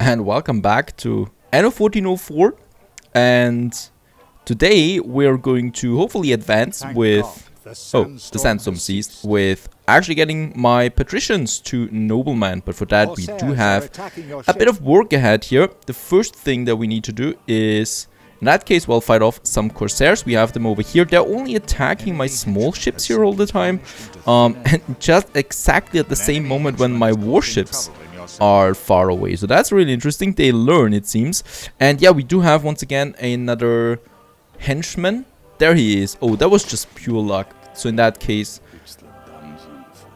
and welcome back to Anno 1404. And today we're going to hopefully advance with the sandstorm ceased, with actually getting my patricians to nobleman. But for that we do have a bit of work ahead here. The first thing that we need to do is, in that case, we'll fight off some corsairs. We have them over here. They're only attacking my small ships here all the time. And just exactly at the same moment when my warships are far away. So that's really interesting. They learn, it seems. And yeah, we do have once again another henchman. There he is. Oh, that was just pure luck. So in that case,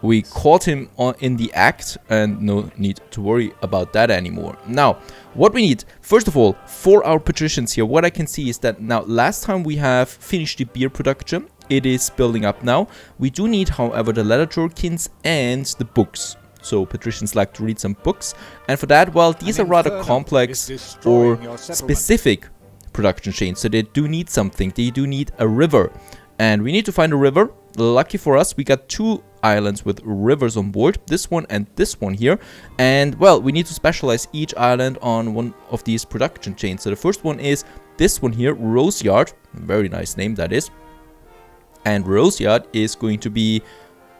we caught him in the act, and no need to worry about that anymore. Now, what we need, first of all, for our patricians here, what I can see is that now, last time we have finished the beer production. It is building up now. We do need, however, the leather jerkins and the books. So patricians like to read some books. And for that, well, these are rather complex or specific production chains. So they do need something. They do need a river. And we need to find a river. Lucky for us, we got two islands with rivers on board, this one and this one here. And well, we need to specialize each island on one of these production chains. So the first one is this one here, Roseyard. Very nice name that is. And Roseyard is going to be,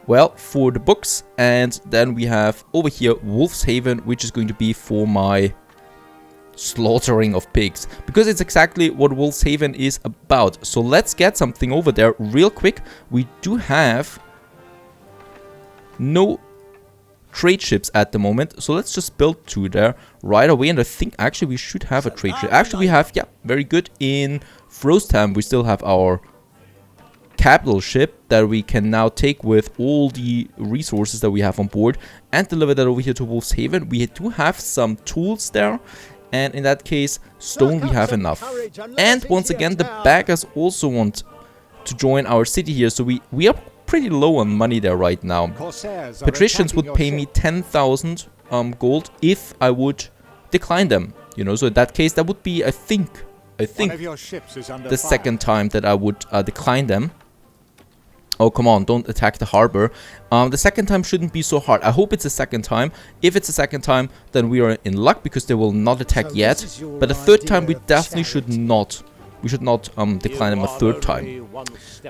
well, for the books. And then we have over here Wolf's Haven, which is going to be for my slaughtering of pigs, because it's exactly what Wolf's Haven is about. So let's get something over there real quick. We do have no trade ships at the moment, so let's just build two there right away. And I think actually we should have a trade ship. Actually we have, yeah, very good. In Frostham we still have our capital ship that we can now take with all the resources that we have on board and deliver that over here to Wolf's Haven. We do have some tools there, and in that case, stone we have enough. And once again, the baggers also want to join our city here, so we are pretty low on money there right now. Patricians would pay me 10,000 gold if I would decline them, you know. So in that case, that would be, I think the second time that I would decline them. Oh, come on, don't attack the harbor. The second time shouldn't be so hard. I hope it's the second time. If it's the second time, then we are in luck, because they will not attack yet. But the third time, we definitely should not. We should not decline them a third time.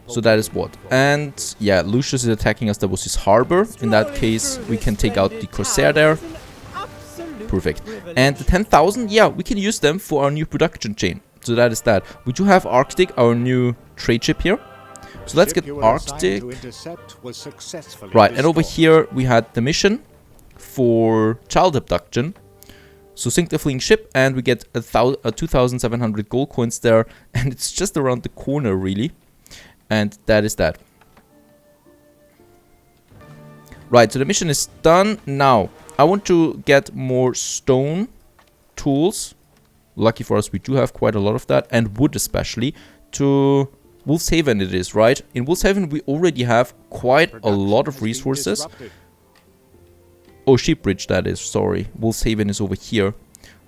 So that is what. And yeah, Lucius is attacking us. That was his harbor. In that case, we can take out the Corsair there. Perfect. And the 10,000, yeah, we can use them for our new production chain. So that is that. We do have Arctic, our new trade ship here. So let's get Arctic. Right, and over here we had the mission for child abduction. So sink the fleeing ship, and we get 2,700 gold coins there. And it's just around the corner, really. And that is that. Right, so the mission is done. Now, I want to get more stone tools. Lucky for us, we do have quite a lot of that. And wood especially. To Wolf's Haven it is, right? In Wolf's Haven we already have quite a lot of resources. Oh, Sheepbridge that is, sorry. Wolf's Haven is over here.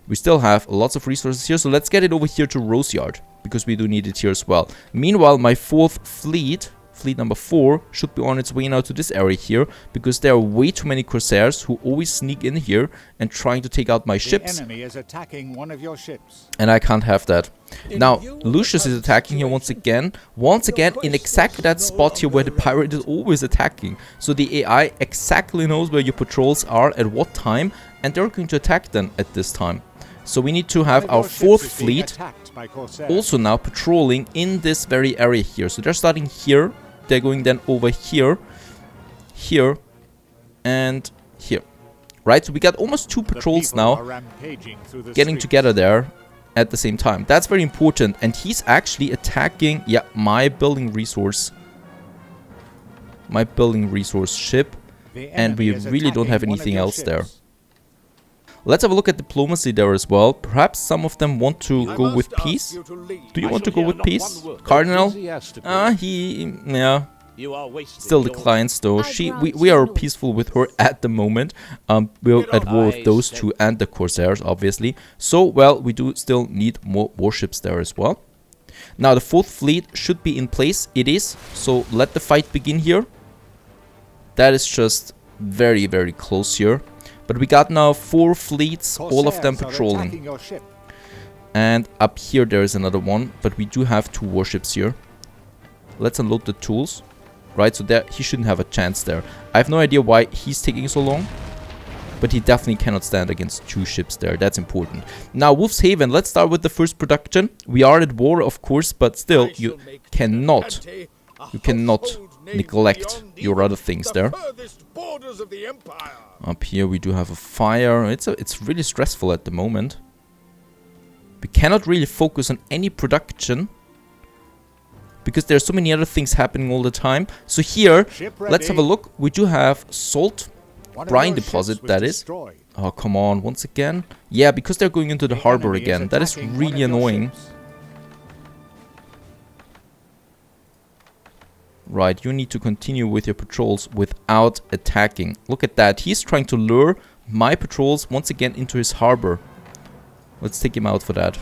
We still have lots of resources here, so let's get it over here to Roseyard, because we do need it here as well. Meanwhile, my fourth fleet, fleet number 4, should be on its way now to this area here, because there are way too many corsairs who always sneak in here and trying to take out my ships. The enemy is attacking one of your ships. And I can't have that. Now, Lucius is attacking here once again in exactly that spot here where the pirate is always attacking. So the AI exactly knows where your patrols are at what time, and they're going to attack them at this time. So we need to have our fourth fleet also now patrolling in this very area here. So they're starting here, they're going then over here, here, and here. Right, so we got almost 2 patrols now getting together there at the same time. That's very important. And he's actually attacking, yeah, my building resource ship. And we really don't have anything else there. Let's have a look at diplomacy there as well. Perhaps some of them want to go with peace. Do you want to go with peace, Cardinal? Yeah. Still declines though. We are peaceful with her at the moment. We're at war with those two and the Corsairs, obviously. So, well, we do still need more warships there as well. Now, the fourth fleet should be in place. It is. So, let the fight begin here. That is just very, very close here. But we got now 4 fleets, all of them Corsairs are patrolling. attacking your ship. And up here there is another one, but we do have 2 warships here. Let's unload the tools. Right, so there he shouldn't have a chance there. I have no idea why he's taking so long. But he definitely cannot stand against 2 ships there. That's important. Now, Wolf's Haven. Let's start with the first production. We are at war, of course, but still, you cannot neglect your other things there. Up here, we do have a fire. It's really stressful at the moment. We cannot really focus on any production because there's so many other things happening all the time. So here, let's have a look. We do have salt. Brine deposit, that is. Oh, come on, once again. Yeah, because they're going into the harbor again. That is really annoying. Right, you need to continue with your patrols without attacking. Look at that. He's trying to lure my patrols once again into his harbor. Let's take him out for that.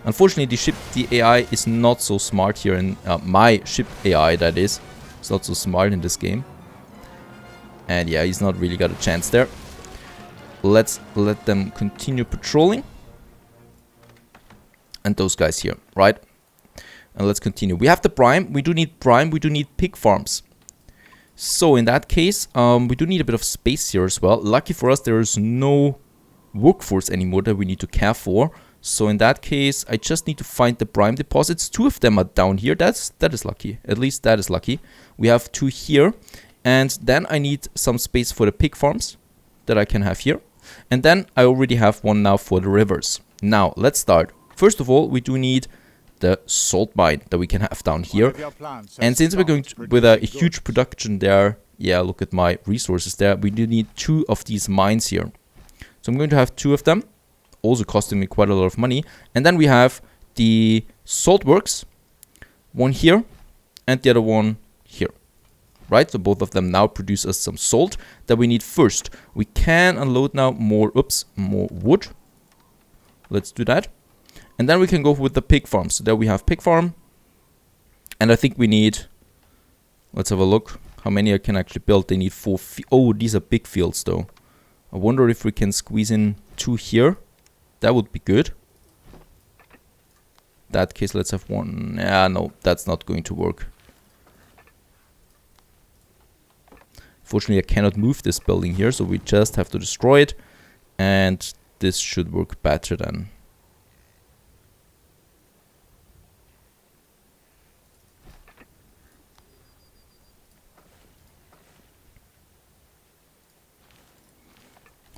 Unfortunately, the AI is not so smart here. In my ship AI, that is. It's not so smart in this game. And yeah, he's not really got a chance there. Let's let them continue patrolling. And those guys here, right? And let's continue. We have the prime. We do need prime. We do need pig farms. So in that case, we do need a bit of space here as well. Lucky for us, there is no workforce anymore that we need to care for. So in that case, I just need to find the prime deposits. 2 of them are down here. That is lucky. At least that is lucky. We have 2 here. And then I need some space for the pig farms that I can have here. And then I already have one now for the rivers. Now, let's start. First of all, we do need the salt mine that we can have down here. And since we're going with a huge production there, yeah, look at my resources there. We do need 2 of these mines here. So I'm going to have 2 of them. Also costing me quite a lot of money. And then we have the salt works. One here and the other one here. Right, so both of them now produce us some salt that we need first. We can unload now more wood. Let's do that. And then we can go with the pig farm. So there we have pig farm. And I think we need, let's have a look how many I can actually build. They need 4. Oh, these are big fields though. I wonder if we can squeeze in 2 here. That would be good. In that case, let's have 1. Yeah, no, that's not going to work. Fortunately, I cannot move this building here, so we just have to destroy it. And this should work better then.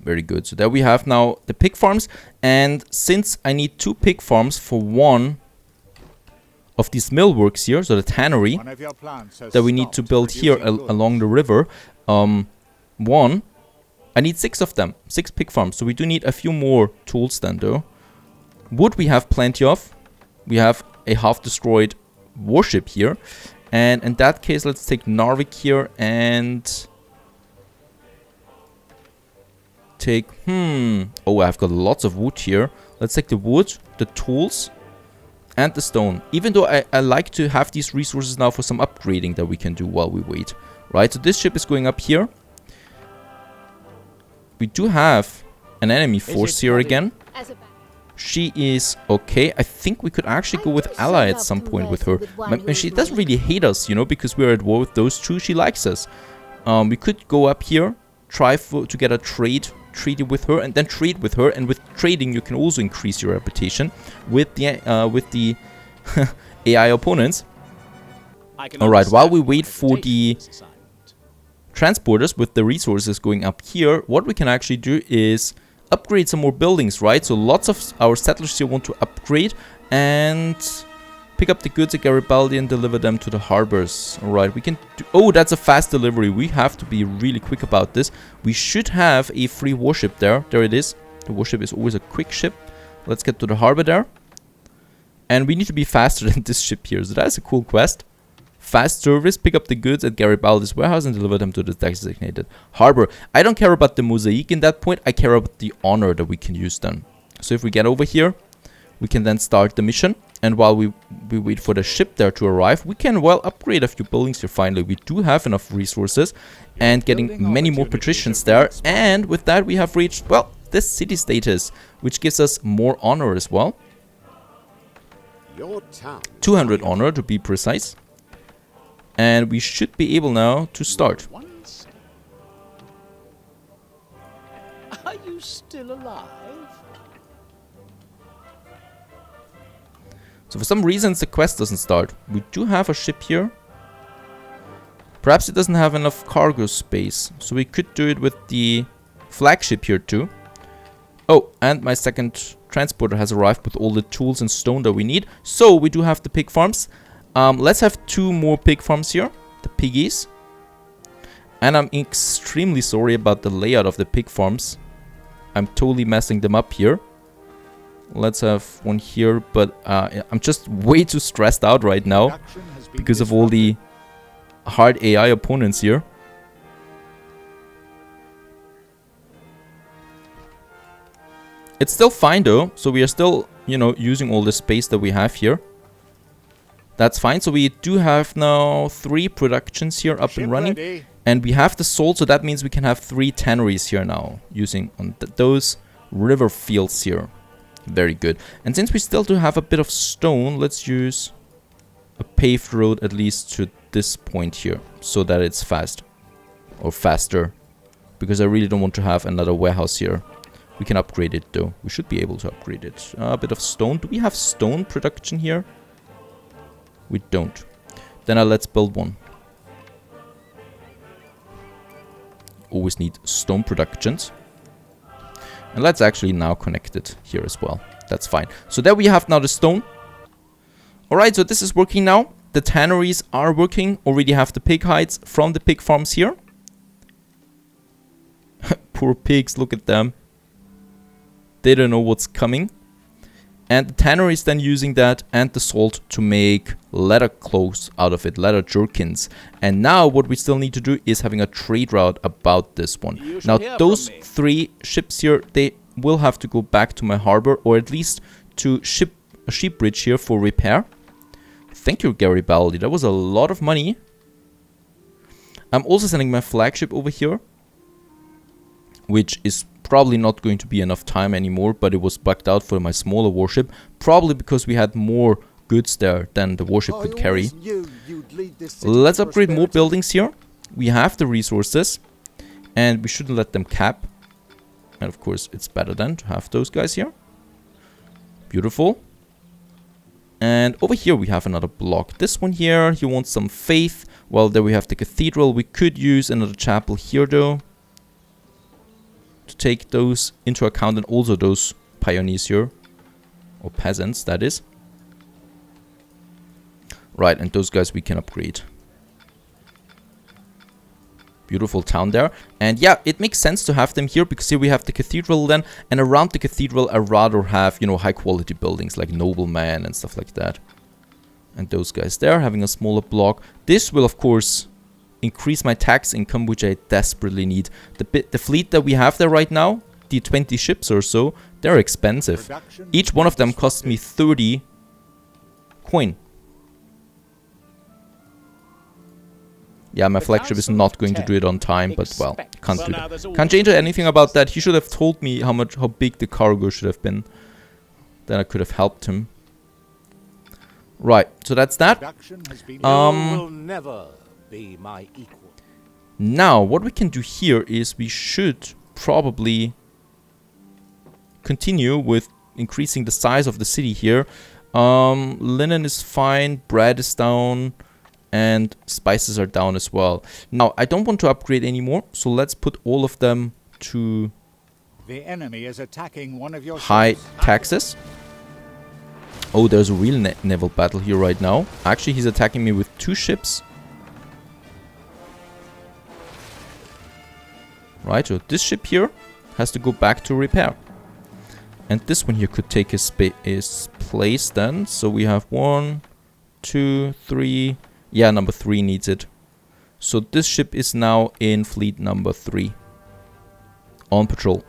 Very good. So there we have now the pig farms. And since I need 2 pig farms for 1 of these millworks here, so the tannery that we need to build here along the river, 1, I need 6 of them, 6 pig farms. So we do need a few more tools then though. Wood we have plenty of. We have a half destroyed warship here. And in that case, let's take Narvik here and take, oh, I've got lots of wood here. Let's take the wood, the tools, and the stone. Even though I like to have these resources now for some upgrading that we can do while we wait. Right, so this ship is going up here. We do have an enemy force here again. She is okay. I think we could actually go with ally at some point with her. She doesn't really hate us, you know, because we're at war with those 2. She likes us. We could go up here, try to get a treaty with her, and then trade with her. And with trading, you can also increase your reputation with the AI opponents. All right, while we wait for the transporters with the resources going up here, what we can actually do is upgrade some more buildings, right? So lots of our settlers here want to upgrade and pick up the goods at Garibaldi and deliver them to the harbors. All right, we can do, oh, that's a fast delivery. We have to be really quick about this. We should have a free warship there. There it is. The warship is always a quick ship. Let's get to the harbor there. And we need to be faster than this ship here. So that's a cool quest. Fast service, pick up the goods at Garibaldi's warehouse and deliver them to the designated harbor. I don't care about the mosaic in that point. I care about the honor that we can use then. So if we get over here, we can then start the mission. And while we wait for the ship there to arrive, we can, well, upgrade a few buildings here finally. We do have enough resources and getting many more patricians there. And with that, we have reached, well, this city status, which gives us more honor as well. 200 honor to be precise. And we should be able now to start. Are you still alive? So for some reasons the quest doesn't start. We do have a ship here. Perhaps it doesn't have enough cargo space. So we could do it with the flagship here too. Oh, and my second transporter has arrived with all the tools and stone that we need. So we do have the pig farms. Let's have 2 more pig farms here. The piggies. And I'm extremely sorry about the layout of the pig farms. I'm totally messing them up here. Let's have one here, but I'm just way too stressed out right now because of all the hard AI opponents here. It's still fine though, so we are still, you know, using all the space that we have here. That's fine. So we do have now 3 productions here up and running. And we have the salt, so that means we can have 3 tanneries here now, using on those river fields here. Very good. And since we still do have a bit of stone, let's use a paved road at least to this point here, so that it's fast. Or faster. Because I really don't want to have another warehouse here. We can upgrade it though. We should be able to upgrade it. A bit of stone. Do we have stone production here? We don't. Then let's build one. Always need stone productions. And let's actually now connect it here as well. That's fine. So there we have now the stone. Alright, so this is working now. The tanneries are working. Already have the pig hides from the pig farms here. Poor pigs, look at them. They don't know what's coming. And the tannery is then using that and the salt to make leather clothes out of it, leather jerkins. And now what we still need to do is having a trade route about this one. Now those 3 ships here, they will have to go back to my harbor, or at least to ship a ship bridge here for repair. Thank you, Garibaldi. That was a lot of money. I'm also sending my flagship over here, which is probably not going to be enough time anymore, but it was bugged out for my smaller warship, probably because we had more goods there than the warship could carry. Let's upgrade more buildings here. We have the resources, and we shouldn't let them cap. And of course, it's better then to have those guys here. Beautiful. And over here we have another block. This one here, you want some faith. Well, there we have the cathedral. We could use another chapel here though, to take those into account, and also those pioneers here, or peasants that is. Right, and those guys we can upgrade. Beautiful town there. And yeah, it makes sense to have them here, because here we have the cathedral then, and around the cathedral I rather have, you know, high quality buildings like noblemen and stuff like that. And those guys there having a smaller block. This will of course increase my tax income, which I desperately need. The fleet that we have there right now, the 20 ships or so, they're expensive. Each one of them costs me 30 coin. Yeah, my flagship is not going to do it on time, but well, can't do that. Can't change anything about that. He should have told me how big the cargo should have been. Then I could have helped him. Right, so that's that. Will never be my equal. Now, what we can do here is we should probably continue with increasing the size of the city here. Linen is fine, bread is down, and spices are down as well. Now, I don't want to upgrade anymore, so let's put all of them to The enemy is attacking one of your high ships. taxes. Oh, there's a real naval battle here right now. Actually, he's attacking me with 2 ships. Right, so this ship here has to go back to repair. And this one here could take his place then. So we have 1, 2, 3. Yeah, number 3 needs it. So this ship is now in fleet number 3. On patrol.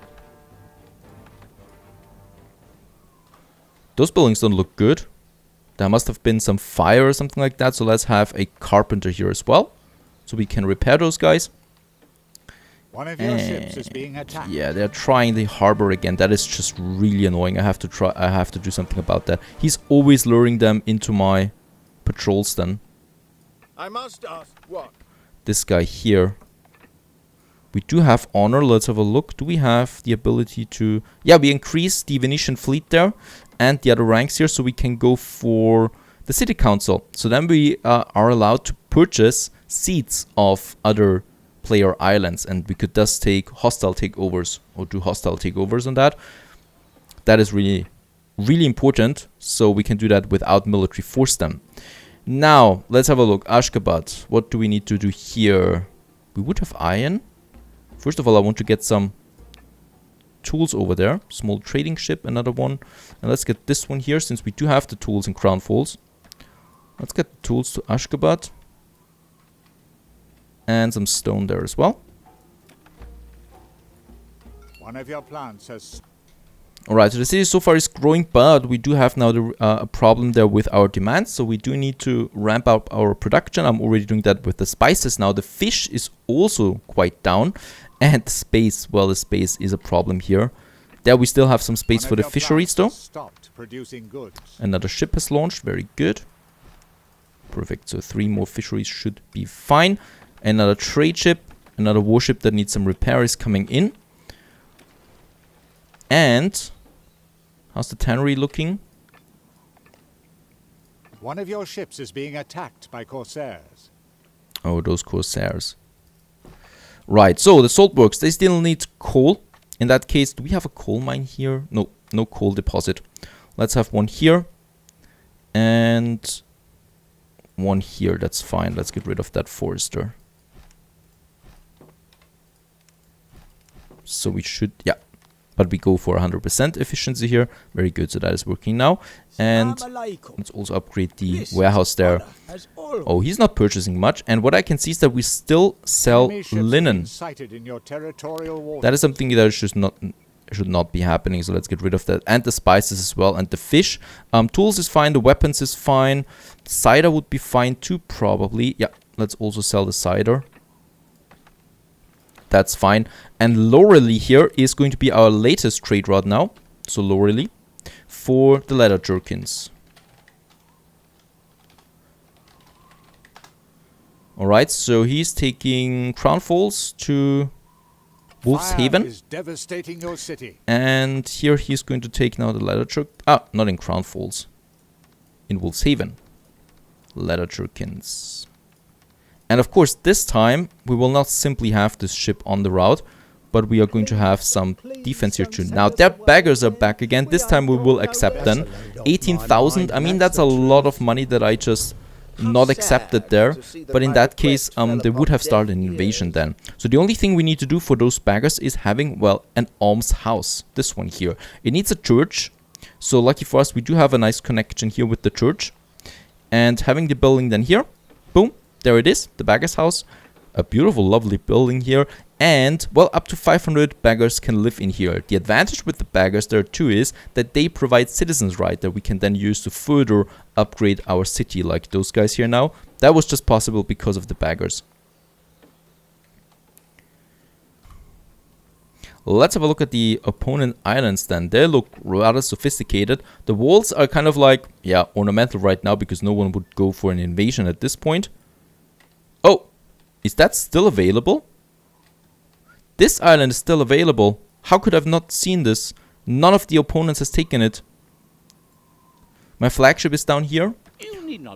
Those buildings don't look good. There must have been some fire or something like that. So let's have a carpenter here as well, so we can repair those guys. One of your ships is being attacked. Yeah, they're trying the harbor again. That is just really annoying. I have to do something about that. He's always luring them into my patrols then. I must ask what? This guy here. We do have honor. Let's have a look. Do we have the ability to... Yeah, we increase the Venetian fleet there and the other ranks here, so we can go for the city council. So then we are allowed to purchase seats of other player islands, and we could thus take hostile takeovers or do hostile takeovers on that. That is really, really important, so we can do that without military force then. Now, let's have a look. Ashgabat. What do we need to do here? We would have iron. First of all, I want to get some tools over there. Small trading ship, another one. And let's get this one here, since we do have the tools in Crown Falls. Let's get the tools to Ashgabat. And some stone there as well. One of your plants has... Alright, so the city so far is growing, but we do have now a problem there with our demands. So we do need to ramp up our production. I'm already doing that with the spices now. The fish is also quite down. And the space, well, the space is a problem here. There we still have some space for the fisheries though. Stopped producing goods. Another ship has launched, very good. Perfect, so 3 more fisheries should be fine. Another trade ship, another warship that needs some repair is coming in. And how's the tannery looking? One of your ships is being attacked by corsairs. Oh, those corsairs. Right, so the salt works, they still need coal. In that case, do we have a coal mine here? No, no coal deposit. Let's have one here. And one here, that's fine. Let's get rid of that forester. So we should, yeah. But we go for 100% efficiency here. Very good, so that is working now. And let's also upgrade the warehouse there. Oh, he's not purchasing much. And what I can see is that we still sell linen. That is something that should not be happening. So let's get rid of that. And the spices as well. And the fish. Tools is fine. The weapons is fine. Cider would be fine too, probably. Yeah, let's also sell the cider. That's fine. And Loreley here is going to be our latest trade route now. So Loreley for the leather jerkins. Alright, so he's taking Crown Falls to Wolf's Haven. Is devastating your city. And here he's going to take now the leather jerk. Ah, not in Crown Falls. In Wolf's Haven. Leather jerkins. And of course, this time, we will not simply have this ship on the route, but we are going to have some defense here too. Now, their beggars are back again. This time we will accept them. 18,000, I mean, that's a lot of money that I just not accepted there. But in that case, they would have started an invasion then. So the only thing we need to do for those beggars is having, well, an almshouse. This one here. It needs a church. So lucky for us, we do have a nice connection here with the church. And having the building then here, boom. There it is, the beggar's house. A beautiful, lovely building here. And, well, up to 500 beggars can live in here. The advantage with the beggars there too is that they provide citizens' right that we can then use to further upgrade our city, like those guys here now. That was just possible because of the beggars. Let's have a look at the opponent islands then. They look rather sophisticated. The walls are kind of like, yeah, ornamental right now because no one would go for an invasion at this point. Oh, is that still available? This island is still available. How could I have not seen this? None of the opponents has taken it. My flagship is down here.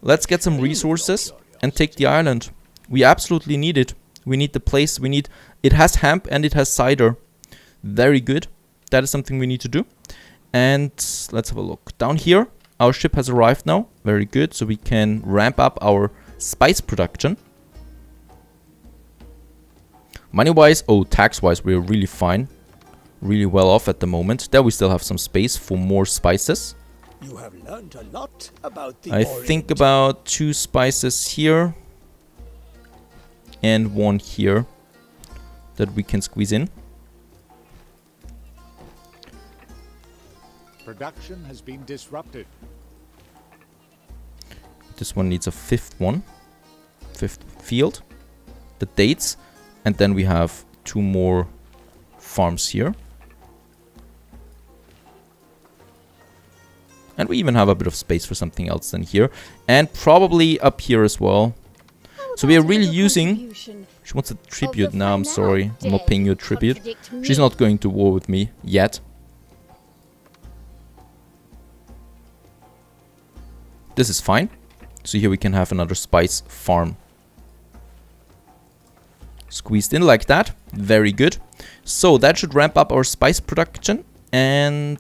Let's get some resources and take the island. We absolutely need it. We need the place. We need... It has hemp and it has cider. Very good. That is something we need to do. And let's have a look. Down here, our ship has arrived now. Very good. So we can ramp up our spice production. Money-wise, oh, tax-wise, we're really fine. Really well off at the moment. There we still have some space for more spices. You have learned a lot about the I think about 2 spices here. And 1 here. That we can squeeze in. Production has been disrupted. This one needs a fifth one. Fifth field. The dates. And then we have 2 more farms here. And we even have a bit of space for something else than here. And probably up here as well. So we are really using... She wants a tribute. No, I'm sorry. I'm not paying you a tribute. She's not going to war with me yet. This is fine. So here we can have another spice farm. Squeezed in like that. Very good. So that should ramp up our spice production. And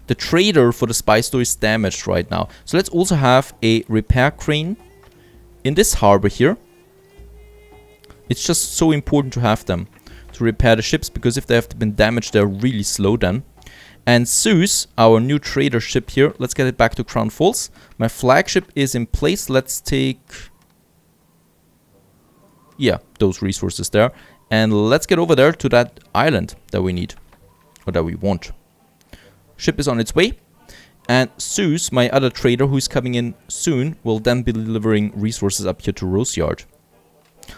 the trader for the spice store is damaged right now. So let's also have a repair crane in this harbor here. It's just so important to have them to repair the ships, because if they have been damaged, they're really slow then. And Zeus, our new trader ship here, let's get it back to Crown Falls. My flagship is in place. Let's take... yeah, those resources there. And let's get over there to that island that we need. Or that we want. Ship is on its way. And Zeus, my other trader who is coming in soon, will then be delivering resources up here to Roseyard.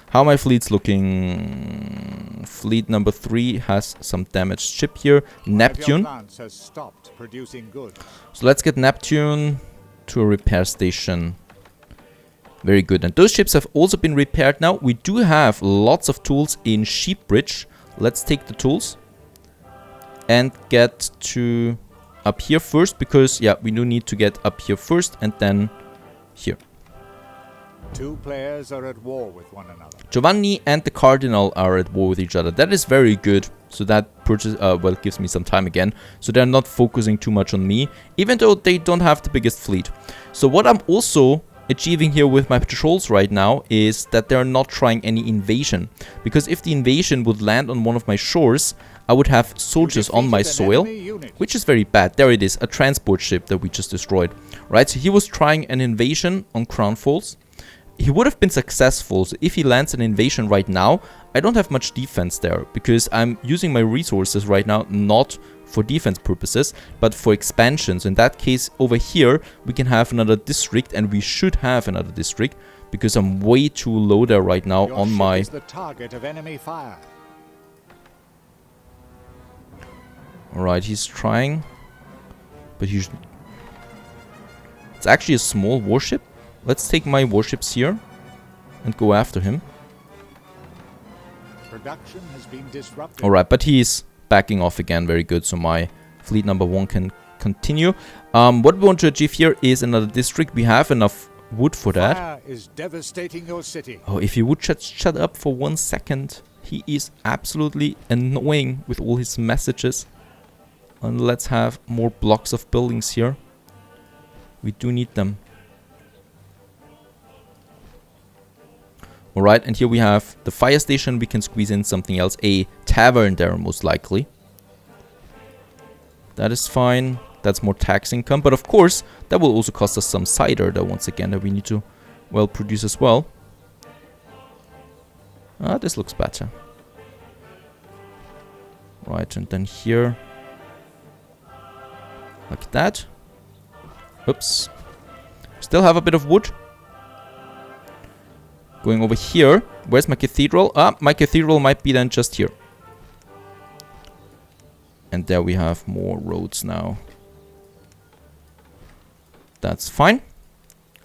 How are my fleets looking? Fleet number 3 has some damaged ship here. Neptune. Has stopped producing goods. So let's get Neptune to a repair station. Very good. And those ships have also been repaired now. We do have lots of tools in Sheepbridge. Let's take the tools and get to up here first, because yeah, we do need to get up here first and then here. 2 players are at war with one another. Giovanni and the Cardinal are at war with each other. That is very good. So that purchase, well, gives me some time again. So they're not focusing too much on me, even though they don't have the biggest fleet. So what I'm also achieving here with my patrols right now is that they're not trying any invasion. Because if the invasion would land on one of my shores, I would have soldiers on my soil, which is very bad. There it is, a transport ship that we just destroyed. Right, so he was trying an invasion on Crown Falls. He would have been successful, so if he lands an invasion right now, I don't have much defense there, because I'm using my resources right now not for defense purposes, but for expansion. So in that case, over here, we can have another district, and we should have another district, because I'm way too low there right now on my... Is the target of enemy fire. Alright, he's trying, but he's... It's actually a small warship. Let's take my warships here and go after him. Production has been disrupted. Alright, but he's backing off again. Very good. So my fleet number 1 can continue. What we want to achieve here is another district. We have enough wood for that. Fire is devastating your city. Oh, if he would shut up for 1 second. He is absolutely annoying with all his messages. And let's have more blocks of buildings here. We do need them. Alright, and here we have the fire station. We can squeeze in something else. A tavern there, most likely. That is fine. That's more tax income. But of course, that will also cost us some cider, though, once again, that we need to, well, produce as well. Ah, this looks better. Right, and then here. Like that. Oops. Still have a bit of wood. Going over here. Where's my cathedral? Ah, my cathedral might be then just here. And there we have more roads now. That's fine.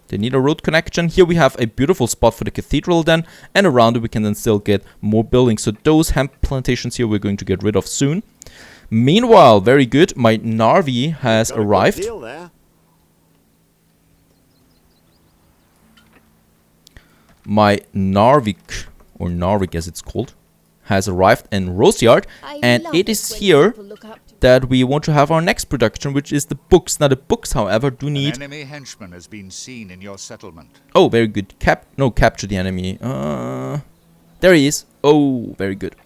They need a road connection. Here we have a beautiful spot for the cathedral then. And around it we can then still get more buildings. So those hemp plantations here we're going to get rid of soon. Meanwhile, very good. My Narvi has arrived. My Narvik, or Narvik as it's called, has arrived in Roseyard, and it is here that we want to have our next production, which is the books. Now the books, however, do need... An enemy henchman has been seen in your settlement. Oh, very good. Capture the enemy. There he is. Oh, very good.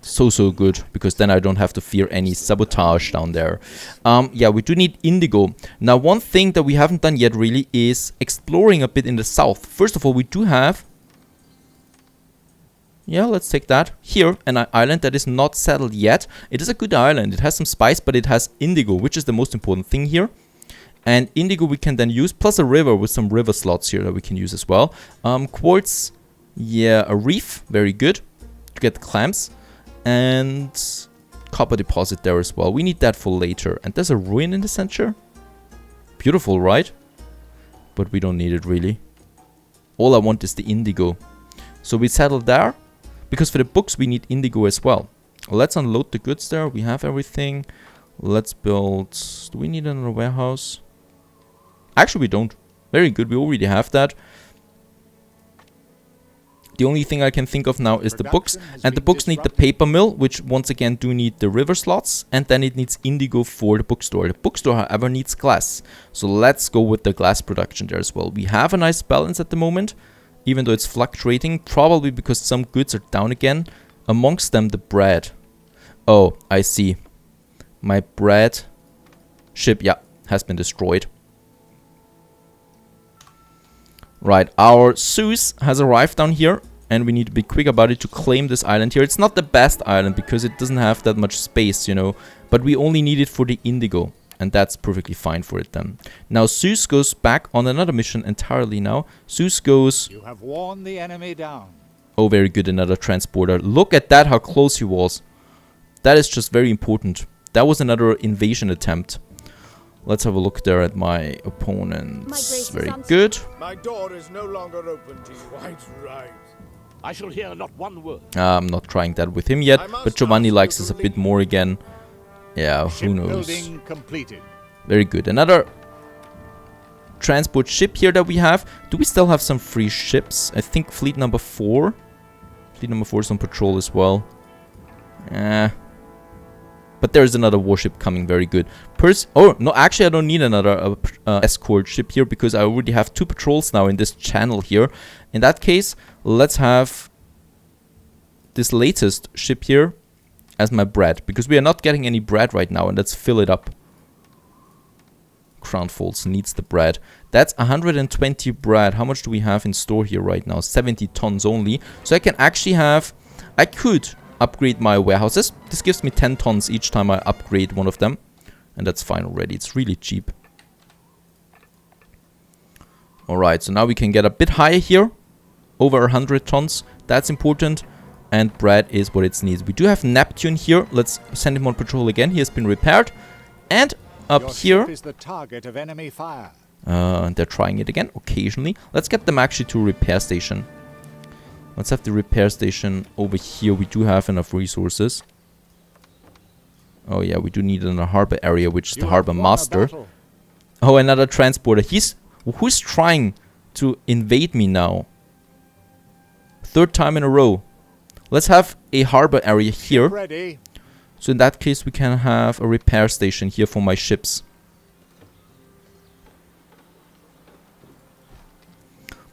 So good, because then I don't have to fear any sabotage down there. Yeah, we do need indigo. Now, one thing that we haven't done yet really is exploring a bit in the south. First of all, we do have Yeah, let's take that. Here, an island that is not settled yet. It is a good island. It has some spice, but it has indigo, which is the most important thing here. And indigo we can then use, plus a river with some river slots here that we can use as well. Quartz, yeah, a reef, very good to get the clams. And copper deposit there as well. We need that for later. And there's a ruin in the center. Beautiful, right? But we don't need it really. All I want is the indigo. So we settle there. Because for the books we need indigo as well. Let's unload the goods there. We have everything. Let's build... Do we need another warehouse? Actually we don't. Very good. We already have that. The only thing I can think of now is the books. And the books need the paper mill, which once again do need the river slots. And then it needs indigo for the bookstore. The bookstore, however, needs glass. So let's go with the glass production there as well. We have a nice balance at the moment. Even though it's fluctuating. Probably because some goods are down again. Amongst them, the bread. Oh, I see. My bread ship, yeah, has been destroyed. Right, our Zeus has arrived down here. And we need to be quick about it to claim this island here. It's not the best island because it doesn't have that much space, you know. But we only need it for the indigo. And that's perfectly fine for it then. Now Zeus goes back on another mission entirely now. Zeus goes... You have worn the enemy down. Oh, very good, another transporter. Look at that, how close he was. That is just very important. That was another invasion attempt. Let's have a look there at my opponents. Very good. My door is no longer open to you. Quite right. I shall hear not one word. I'm not trying that with him yet, but Giovanni likes us a bit more again. Yeah, who knows. Completed. Very good. Another transport ship here that we have. Do we still have some free ships? I think fleet number 4. Fleet number 4 is on patrol as well. But there's another warship coming. Very good. Oh, no, actually I don't need another escort ship here because I already have 2 patrols now in this channel here. In that case, let's have this latest ship here as my bread, because we are not getting any bread right now, and let's fill it up. Crown Falls needs the bread. That's 120 bread. How much do we have in store here right now? 70 tons only. So I can actually have... I could upgrade my warehouses. This gives me 10 tons each time I upgrade one of them. And that's fine already. It's really cheap. Alright, so now we can get a bit higher here. Over 100 tons. That's important. And bread is what it needs. We do have Neptune here. Let's send him on patrol again. He has been repaired. And up here... is the target of enemy fire. And they're trying it again occasionally. Let's get them actually to a repair station. Let's have the repair station over here. We do have enough resources. Oh yeah, we do need another harbor area, which is the harbor master. Oh, another transporter. Who's trying to invade me now? 3rd time in a row. Let's have a harbor area here. Ready. So in that case, we can have a repair station here for my ships.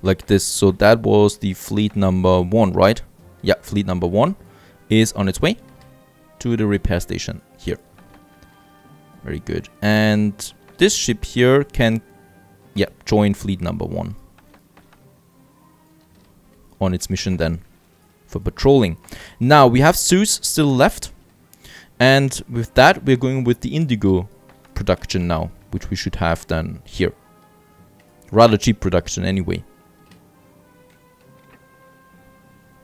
Like this. So that was the fleet number 1, right? Yeah, fleet number 1 is on its way to the repair station here. Very good. And this ship here can, yeah, join fleet number 1 on its mission then for patrolling. Now we have Zeus still left, and with that we're going with the indigo production now, which we should have then here. Rather cheap production anyway.